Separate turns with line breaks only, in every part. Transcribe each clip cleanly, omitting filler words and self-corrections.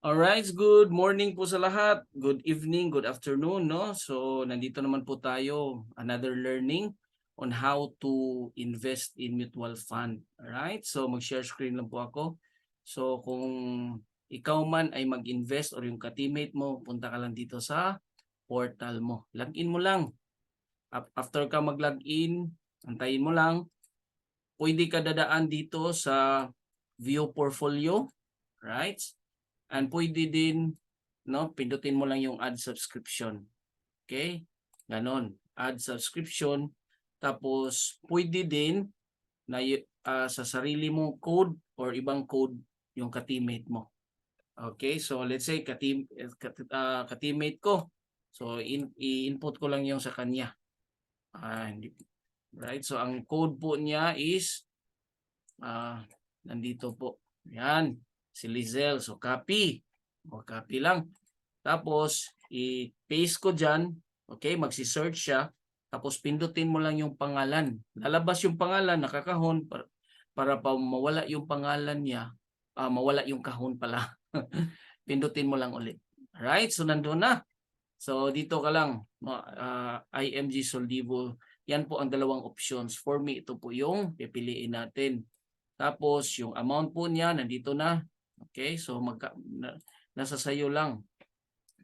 Alright, good morning po sa lahat. Good evening, good afternoon, no? So, nandito naman po tayo, another learning on how to invest in mutual fund. Alright? So, mag-share screen lang po ako. So, kung ikaw man ay mag-invest or yung ka-teammate mo, punta ka lang dito sa portal mo. Login mo lang. After ka mag-login, antayin mo lang. Pwede ka dadaan dito sa view portfolio, right? And pwede din, no, pindutin mo lang yung add subscription. Okay? Ganon. Add subscription. Tapos, pwede din na sa sarili mong code or ibang code yung ka-teammate mo. Okay? So, let's say, ka-teammate ko. So, i-input ko lang yung sa kanya. Right? So, ang code po niya is nandito po. Yan. Si Lizelle. So, copy. O, copy lang. Tapos, i-paste ko dyan. Okay, magsi-search siya. Tapos, pindutin mo lang yung pangalan. Lalabas yung pangalan, nakakahon. Para pa mawala yung pangalan niya, mawala yung kahon pala. Pindutin mo lang ulit. Alright, so nandun na. So, dito ka lang. IMG Soldivo. Yan po ang dalawang options. For me, ito po yung pipiliin natin. Tapos, yung amount po niya, nandito na. Okay, so nasa sayo lang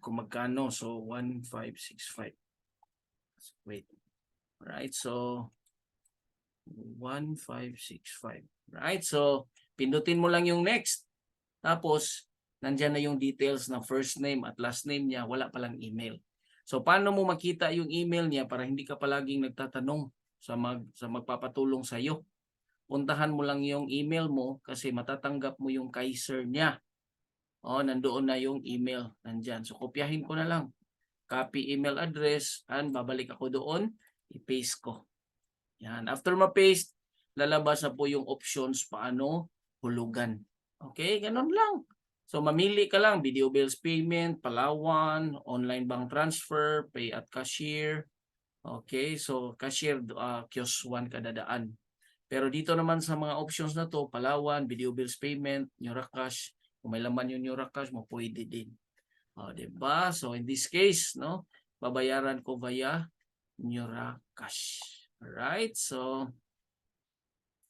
kung magkano. So, 1,565. Wait. Right, so 1,565. Right, so pindutin mo lang yung next. Tapos, nandyan na yung details na first name at last name niya. Wala palang email. So, paano mo makita yung email niya para hindi ka palaging nagtatanong sa magpapatulong sa iyo? Puntahan mo lang yung email mo kasi matatanggap mo yung Kaiser niya. Nandoon na yung email. Nandyan. So, kopyahin ko na lang. Copy email address and babalik ako doon. I-paste ko. Yan. After ma-paste, lalabas na po yung options paano hulugan. Okay? Ganon lang. So, mamili ka lang. Video bills payment, Palawan, online bank transfer, pay at cashier. Okay? So, cashier, kiosk 1 kadadaan. Pero dito naman sa mga options na to, Palawan, video bills payment, Nuracash, kung may laman yung Nuracash mo, pwede din. Diba? So, in this case, no, babayaran ko via Nuracash. Alright? So,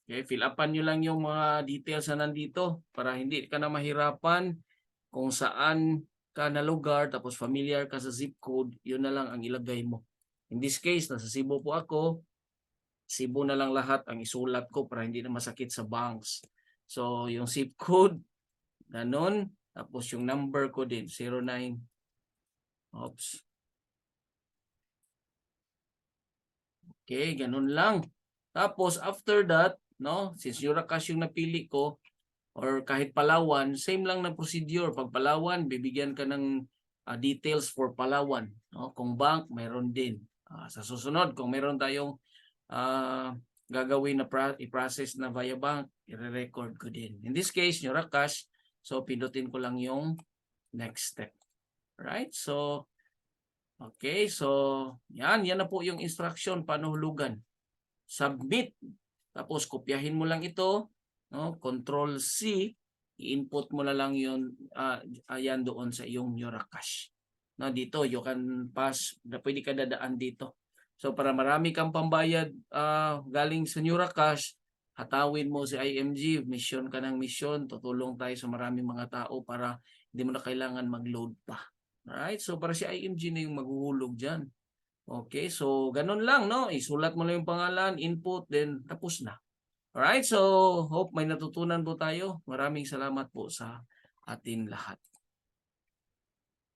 okay, fill upan nyo lang yung mga details na nandito para hindi ka na mahirapan kung saan ka na lugar, tapos familiar ka sa zip code, yun na lang ang ilagay mo. In this case, nasa Cebu po ako, Cebu na lang lahat ang isulat ko para hindi na masakit sa banks. So, yung zip code, ganun. Tapos yung number ko din, 09. Oops. Okay, ganun lang. Tapos, after that, no, since Yuracash yung napili ko, or kahit Palawan, same lang na procedure. Pag Palawan, bibigyan ka ng details for Palawan. No? Kung bank, mayroon din. Sa susunod, kung mayroon tayong gagawin na i-process na via bank, i-record ko din. In this case, Nuracash, so pindutin ko lang yung next step. Right? So, okay. So, yan na po yung instruction paano hulugan. Submit. Tapos, kopyahin mo lang ito. No? Control C. I-input mo na lang yun, ayan doon sa iyong Nuracash. No, dito, you can pass, pwede ka dadaan dito. So, para marami kang pambayad galing sa Nuracash, hatawin mo si IMG, mission ka ng mission, tutulong tayo sa maraming mga tao para hindi mo na kailangan mag-load pa. Alright? So, para si IMG na yung maghuhulog dyan. Okay, so ganun lang, no? Isulat mo lang yung pangalan, input, then tapos na. Alright, so hope may natutunan po tayo. Maraming salamat po sa atin lahat.